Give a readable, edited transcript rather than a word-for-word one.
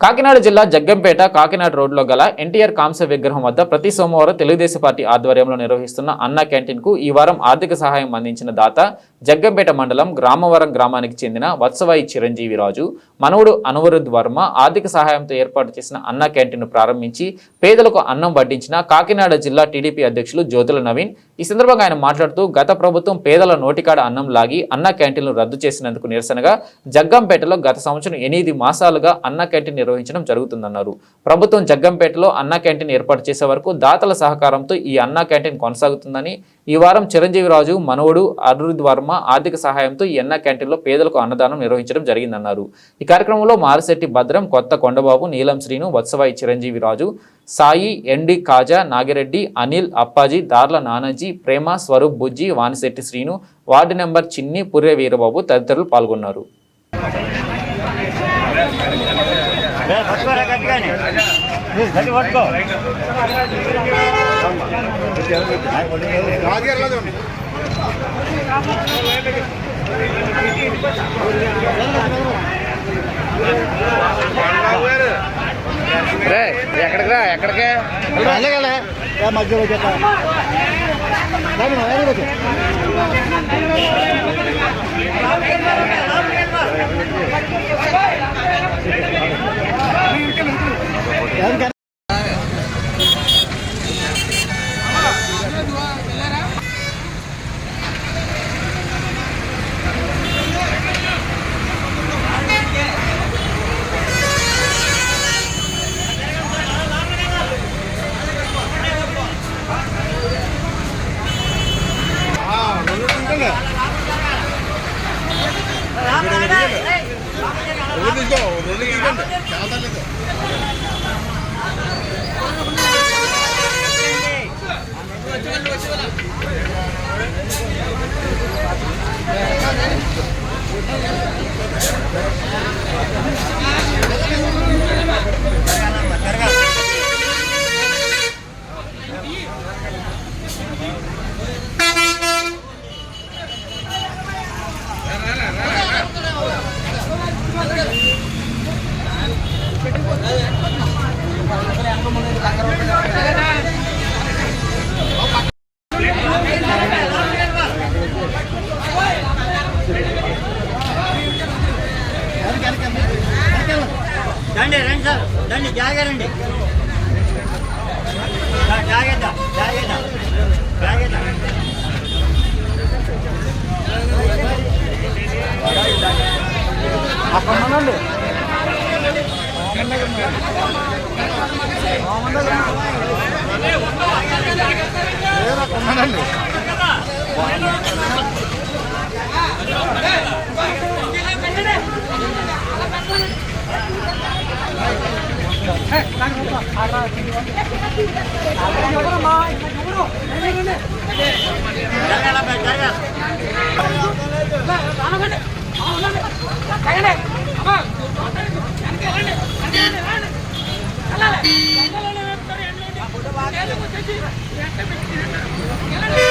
కాకినాడ జిల్లా జగ్గంపేట కాకినాడ రోడ్లో గల ఎన్టీఆర్ కాంస్య విగ్రహం వద్ద ప్రతి సోమవారం తెలుగుదేశం పార్టీ ఆధ్వర్యంలో నిర్వహిస్తున్న అన్నా క్యాంటీన్ కు ఈ వారం ఆర్థిక సహాయం అందించిన దాత జగ్గంపేట మండలం గ్రామవరం గ్రామానికి చెందిన వత్సవాయి చిరంజీవి రాజు మనవుడు అనువరుద్ వర్మ ఆర్థిక సహాయంతో ఏర్పాటు చేసిన అన్నా క్యాంటీన్ ప్రారంభించి పేదలకు అన్నం వడ్డించిన కాకినాడ జిల్లా టీడీపీ అధ్యక్షులు జ్యోతుల నవీన్ ఈ సందర్భంగా ఆయన మాట్లాడుతూ గత ప్రభుత్వం పేదల నోటికాడ అన్నం లాగి అన్నా క్యాంటీన్లు రద్దు చేసినందుకు నిరసనగా జగ్గంపేటలో గత సంవత్సరం 8 మాసాలుగా అన్నా క్యాంటీన్ నిర్వహించడం జరుగుతుందన్నారు. ప్రభుత్వం జగ్గంపేటలో అన్నా క్యాంటీన్ ఏర్పాటు చేసే వరకు దాతల సహకారంతో ఈ అన్నా క్యాంటీన్ కొనసాగుతుందని ఈ వారం చిరంజీవి రాజు మనవుడు అనురుద్ వర్మ ఆర్థిక సహాయంతో ఈ అన్నా క్యాంటీన్లో పేదలకు అన్నదానం నిర్వహించడం జరిగిందన్నారు. ఈ కార్యక్రమంలో మారిశెట్టి భద్రం, కొత్త కొండబాబు, నీలం శ్రీను, వత్సవాయి చిరంజీవి రాజు, సాయి, ఎండి కాజా, నాగిరెడ్డి, అనిల్, అప్పాజీ, దార్ల నానాజీ, ప్రేమ, స్వరూప్, బుజ్జి, వానిశెట్టి శ్రీను, వార్డు నెంబర్ చిన్ని, పుర్రె వీరబాబు తదితరులు పాల్గొన్నారు. ఎక్కడికే మధ్యలో రండి సార్, రండి జాగ్రత్త, జాగ్రత్త జాగ్రత్త జాగ్రత్త. అక్కడండి జరగాలి.